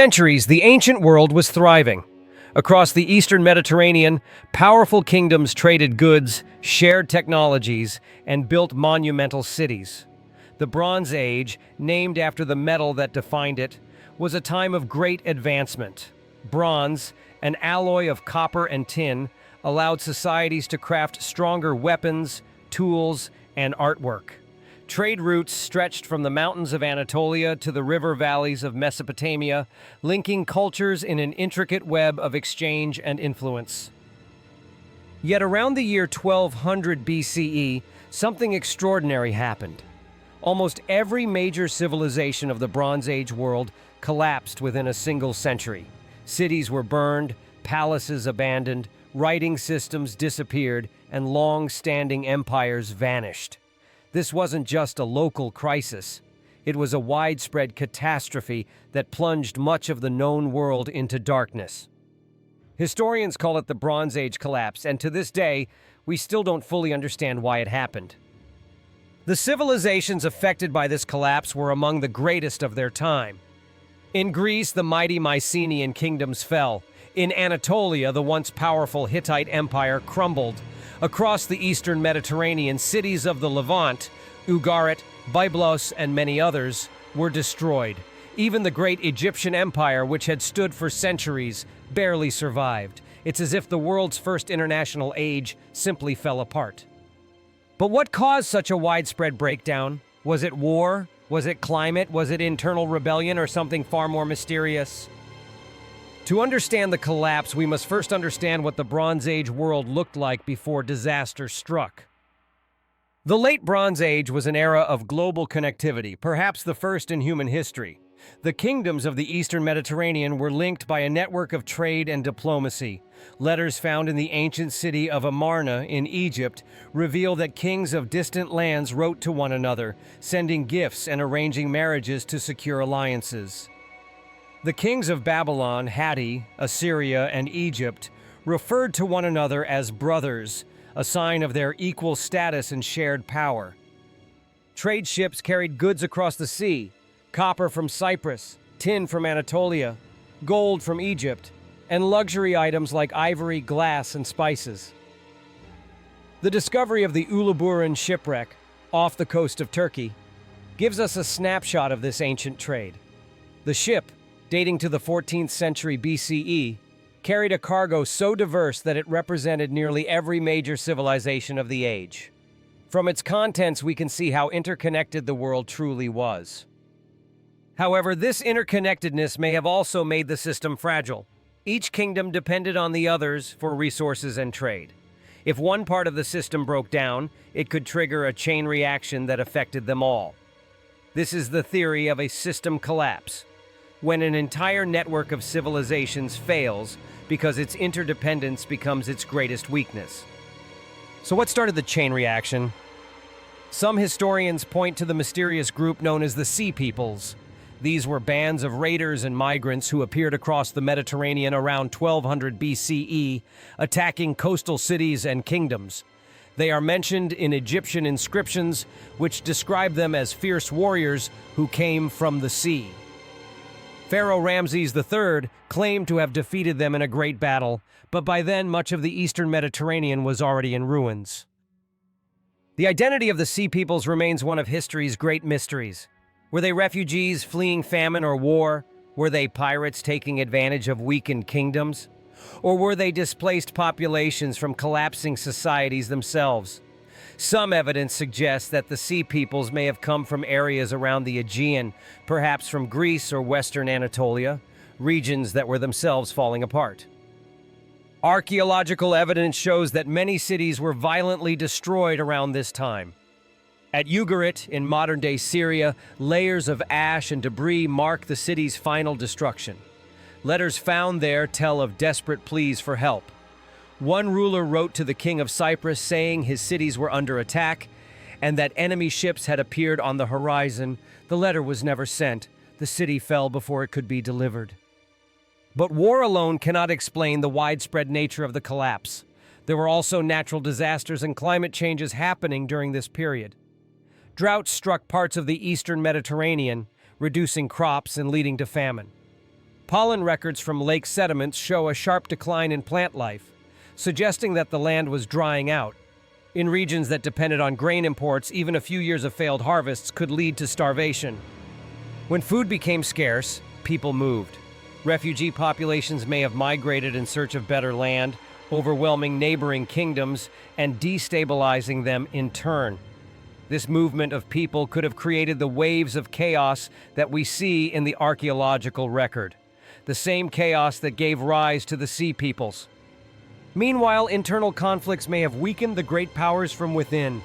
Centuries, the ancient world was thriving. Across the eastern Mediterranean, powerful kingdoms traded goods, shared technologies, and built monumental cities. The Bronze Age, named after the metal that defined it, was a time of great advancement. Bronze, an alloy of copper and tin, allowed societies to craft stronger weapons, tools, and artwork. Trade routes stretched from the mountains of Anatolia to the river valleys of Mesopotamia, linking cultures in an intricate web of exchange and influence. Yet around the year 1200 BCE, something extraordinary happened. Almost every major civilization of the Bronze Age world collapsed within a single century. Cities were burned, palaces abandoned, writing systems disappeared, and long-standing empires vanished. This wasn't just a local crisis. It was a widespread catastrophe that plunged much of the known world into darkness. Historians call it the Bronze Age collapse, and to this day, we still don't fully understand why it happened. The civilizations affected by this collapse were among the greatest of their time. In Greece, the mighty Mycenaean kingdoms fell. In Anatolia, the once powerful Hittite empire crumbled. Across the eastern Mediterranean, cities of the Levant, Ugarit, Byblos, and many others, were destroyed. Even the great Egyptian empire, which had stood for centuries, barely survived. It's as if the world's first international age simply fell apart. But what caused such a widespread breakdown? Was it war? Was it climate? Was it internal rebellion, or something far more mysterious? To understand the collapse, we must first understand what the Bronze Age world looked like before disaster struck. The Late Bronze Age was an era of global connectivity, perhaps the first in human history. The kingdoms of the Eastern Mediterranean were linked by a network of trade and diplomacy. Letters found in the ancient city of Amarna in Egypt reveal that kings of distant lands wrote to one another, sending gifts and arranging marriages to secure alliances. The kings of Babylon, Hatti, Assyria, and Egypt referred to one another as brothers, a sign of their equal status and shared power. Trade ships carried goods across the sea: copper from Cyprus, tin from Anatolia, gold from Egypt, and luxury items like ivory, glass, and spices. The discovery of the Uluburun shipwreck off the coast of Turkey gives us a snapshot of this ancient trade. The ship, dating to the 14th century BCE, carried a cargo so diverse that it represented nearly every major civilization of the age. From its contents, we can see how interconnected the world truly was. However, this interconnectedness may have also made the system fragile. Each kingdom depended on the others for resources and trade. If one part of the system broke down, it could trigger a chain reaction that affected them all. This is the theory of a system collapse, when an entire network of civilizations fails because its interdependence becomes its greatest weakness. So what started the chain reaction? Some historians point to the mysterious group known as the Sea Peoples. These were bands of raiders and migrants who appeared across the Mediterranean around 1200 BCE, attacking coastal cities and kingdoms. They are mentioned in Egyptian inscriptions, which describe them as fierce warriors who came from the sea. Pharaoh Ramses III claimed to have defeated them in a great battle, but by then much of the eastern Mediterranean was already in ruins. The identity of the Sea Peoples remains one of history's great mysteries. Were they refugees fleeing famine or war? Were they pirates taking advantage of weakened kingdoms? Or were they displaced populations from collapsing societies themselves? Some evidence suggests that the Sea Peoples may have come from areas around the Aegean, perhaps from Greece or western Anatolia, regions that were themselves falling apart. Archaeological evidence shows that many cities were violently destroyed around this time. At Ugarit, in modern-day Syria, layers of ash and debris mark the city's final destruction. Letters found there tell of desperate pleas for help. One ruler wrote to the king of Cyprus saying his cities were under attack and that enemy ships had appeared on the horizon. The letter was never sent. The city fell before it could be delivered. But war alone cannot explain the widespread nature of the collapse. There were also natural disasters and climate changes happening during this period. Droughts struck parts of the eastern Mediterranean, reducing crops and leading to famine. Pollen records from lake sediments show a sharp decline in plant life, suggesting that the land was drying out. In regions that depended on grain imports, even a few years of failed harvests could lead to starvation. When food became scarce, people moved. Refugee populations may have migrated in search of better land, overwhelming neighboring kingdoms and destabilizing them in turn. This movement of people could have created the waves of chaos that we see in the archaeological record, the same chaos that gave rise to the Sea Peoples. Meanwhile, internal conflicts may have weakened the great powers from within.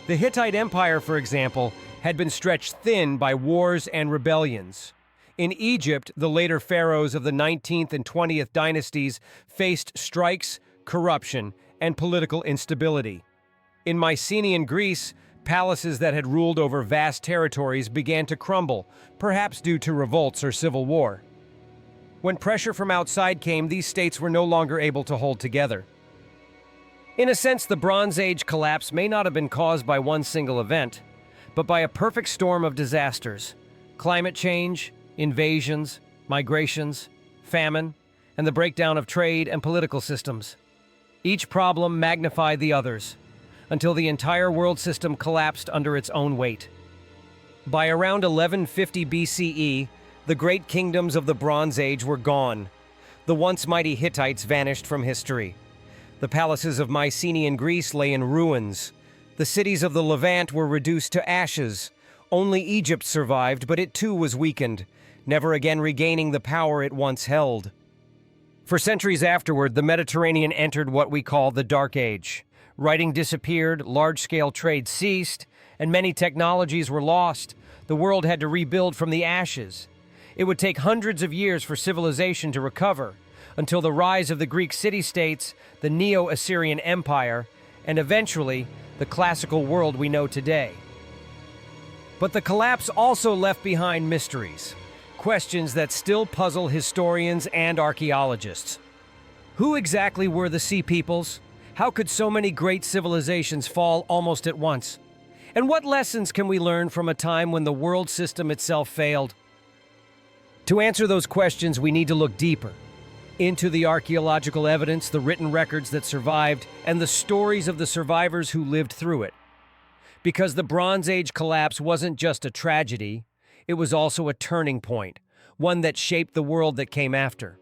The Hittite Empire, for example, had been stretched thin by wars and rebellions. In Egypt, the later pharaohs of the 19th and 20th dynasties faced strikes, corruption, and political instability. In Mycenaean Greece, palaces that had ruled over vast territories began to crumble, perhaps due to revolts or civil war. When pressure from outside came, these states were no longer able to hold together. In a sense, the Bronze Age collapse may not have been caused by one single event, but by a perfect storm of disasters: climate change, invasions, migrations, famine, and the breakdown of trade and political systems. Each problem magnified the others, until the entire world system collapsed under its own weight. By around 1150 BCE, the great kingdoms of the Bronze Age were gone. The once mighty Hittites vanished from history. The palaces of Mycenaean Greece lay in ruins. The cities of the Levant were reduced to ashes. Only Egypt survived, but it too was weakened, never again regaining the power it once held. For centuries afterward, the Mediterranean entered what we call the Dark Age. Writing disappeared, large-scale trade ceased, and many technologies were lost. The world had to rebuild from the ashes. It would take hundreds of years for civilization to recover, until the rise of the Greek city-states, the Neo-Assyrian Empire, and eventually, the classical world we know today. But the collapse also left behind mysteries, questions that still puzzle historians and archaeologists. Who exactly were the Sea Peoples? How could so many great civilizations fall almost at once? And what lessons can we learn from a time when the world system itself failed? To answer those questions, we need to look deeper into the archaeological evidence, the written records that survived, and the stories of the survivors who lived through it. Because the Bronze Age collapse wasn't just a tragedy, it was also a turning point, one that shaped the world that came after.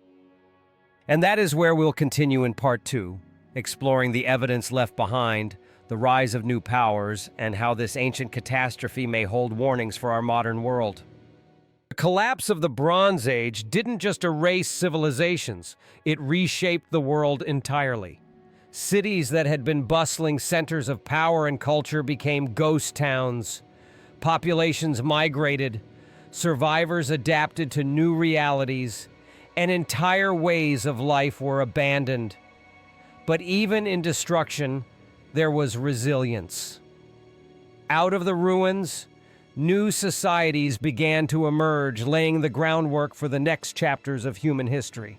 And that is where we'll continue in part 2, exploring the evidence left behind, the rise of new powers, and how this ancient catastrophe may hold warnings for our modern world. The collapse of the Bronze Age didn't just erase civilizations, it reshaped the world entirely. Cities that had been bustling centers of power and culture became ghost towns. Populations migrated, survivors adapted to new realities, and entire ways of life were abandoned. But even in destruction, there was resilience. Out of the ruins, new societies began to emerge, laying the groundwork for the next chapters of human history.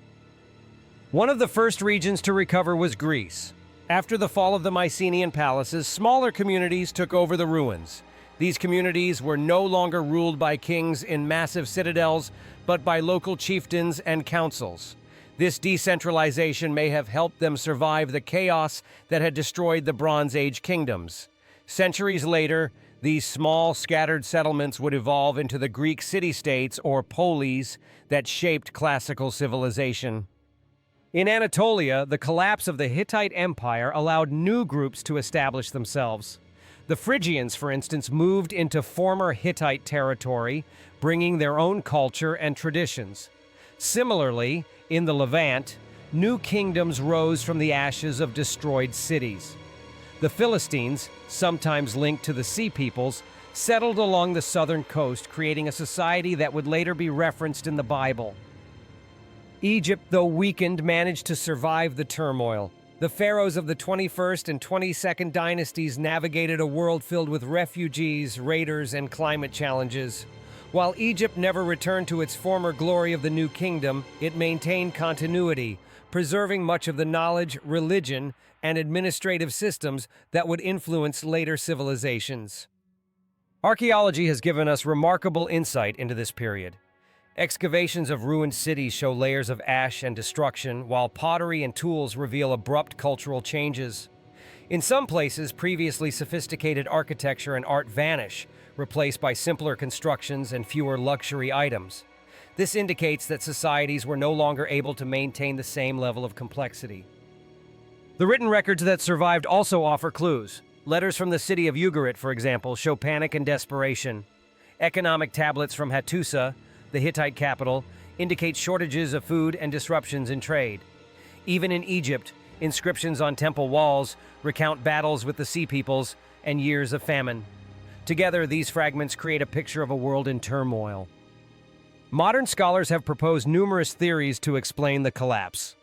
One of the first regions to recover was Greece. After the fall of the Mycenaean palaces, smaller communities took over the ruins. These communities were no longer ruled by kings in massive citadels, but by local chieftains and councils. This decentralization may have helped them survive the chaos that had destroyed the Bronze Age kingdoms. Centuries later, these small, scattered settlements would evolve into the Greek city-states, or polis, that shaped classical civilization. In Anatolia, the collapse of the Hittite Empire allowed new groups to establish themselves. The Phrygians, for instance, moved into former Hittite territory, bringing their own culture and traditions. Similarly, in the Levant, new kingdoms rose from the ashes of destroyed cities. The Philistines, sometimes linked to the Sea Peoples, settled along the southern coast, creating a society that would later be referenced in the Bible. Egypt, though weakened, managed to survive the turmoil. The pharaohs of the 21st and 22nd dynasties navigated a world filled with refugees, raiders, and climate challenges. While Egypt never returned to its former glory of the New Kingdom, it maintained continuity, preserving much of the knowledge, religion, and administrative systems that would influence later civilizations. Archaeology has given us remarkable insight into this period. Excavations of ruined cities show layers of ash and destruction, while pottery and tools reveal abrupt cultural changes. In some places, previously sophisticated architecture and art vanish, replaced by simpler constructions and fewer luxury items. This indicates that societies were no longer able to maintain the same level of complexity. The written records that survived also offer clues. Letters from the city of Ugarit, for example, show panic and desperation. Economic tablets from Hattusa, the Hittite capital, indicate shortages of food and disruptions in trade. Even in Egypt, inscriptions on temple walls recount battles with the Sea Peoples and years of famine. Together, these fragments create a picture of a world in turmoil. Modern scholars have proposed numerous theories to explain the collapse.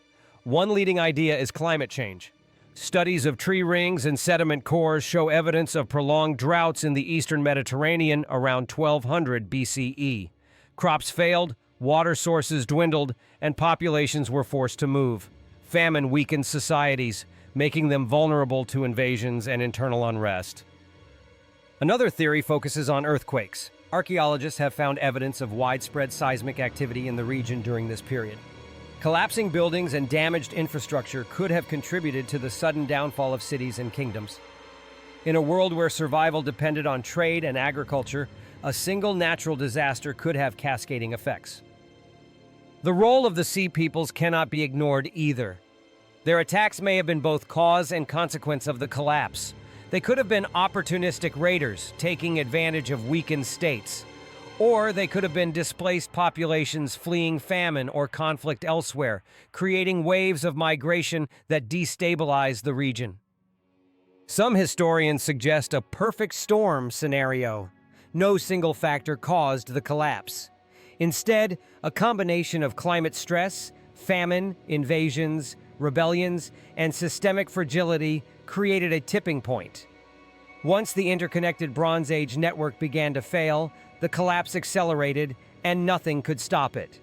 One leading idea is climate change. Studies of tree rings and sediment cores show evidence of prolonged droughts in the eastern Mediterranean around 1200 BCE. Crops failed, water sources dwindled, and populations were forced to move. Famine weakened societies, making them vulnerable to invasions and internal unrest. Another theory focuses on earthquakes. Archaeologists have found evidence of widespread seismic activity in the region during this period. Collapsing buildings and damaged infrastructure could have contributed to the sudden downfall of cities and kingdoms. In a world where survival depended on trade and agriculture, a single natural disaster could have cascading effects. The role of the Sea Peoples cannot be ignored either. Their attacks may have been both cause and consequence of the collapse. They could have been opportunistic raiders, taking advantage of weakened states. Or they could have been displaced populations fleeing famine or conflict elsewhere, creating waves of migration that destabilized the region. Some historians suggest a perfect storm scenario. No single factor caused the collapse. Instead, a combination of climate stress, famine, invasions, rebellions, and systemic fragility created a tipping point. Once the interconnected Bronze Age network began to fail, the collapse accelerated, and nothing could stop it.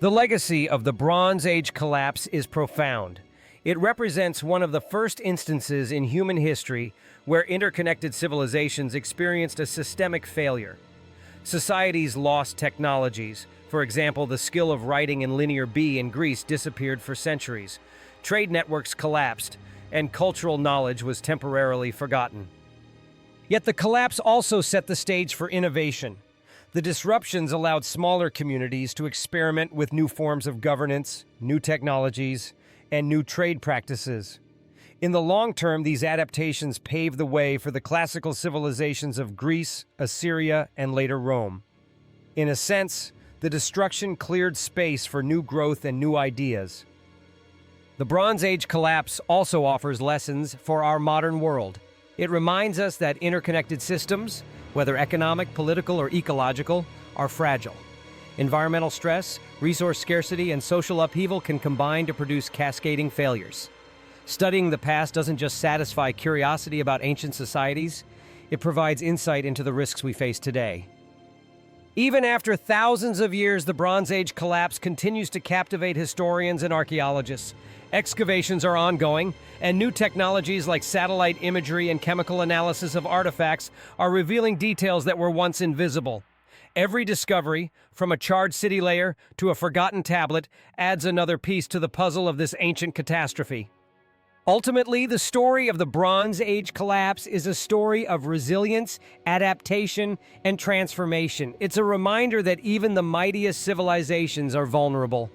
The legacy of the Bronze Age collapse is profound. It represents one of the first instances in human history where interconnected civilizations experienced a systemic failure. Societies lost technologies. For example, the skill of writing in Linear B in Greece disappeared for centuries. Trade networks collapsed, and cultural knowledge was temporarily forgotten. Yet the collapse also set the stage for innovation. The disruptions allowed smaller communities to experiment with new forms of governance, new technologies, and new trade practices. In the long term, these adaptations paved the way for the classical civilizations of Greece, Assyria, and later Rome. In a sense, the destruction cleared space for new growth and new ideas. The Bronze Age collapse also offers lessons for our modern world. It reminds us that interconnected systems, whether economic, political, or ecological, are fragile. Environmental stress, resource scarcity, and social upheaval can combine to produce cascading failures. Studying the past doesn't just satisfy curiosity about ancient societies, it provides insight into the risks we face today. Even after thousands of years, the Bronze Age collapse continues to captivate historians and archaeologists. Excavations are ongoing, and new technologies like satellite imagery and chemical analysis of artifacts are revealing details that were once invisible. Every discovery, from a charred city layer to a forgotten tablet, adds another piece to the puzzle of this ancient catastrophe. Ultimately, the story of the Bronze Age collapse is a story of resilience, adaptation, and transformation. It's a reminder that even the mightiest civilizations are vulnerable.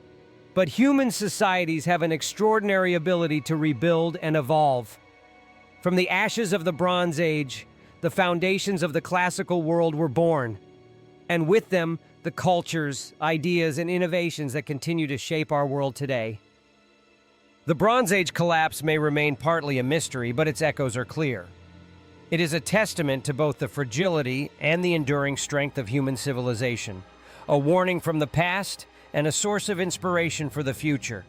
But human societies have an extraordinary ability to rebuild and evolve. From the ashes of the Bronze Age, the foundations of the classical world were born. And with them, the cultures, ideas, and innovations that continue to shape our world today. The Bronze Age collapse may remain partly a mystery, but its echoes are clear. It is a testament to both the fragility and the enduring strength of human civilization, a warning from the past and a source of inspiration for the future.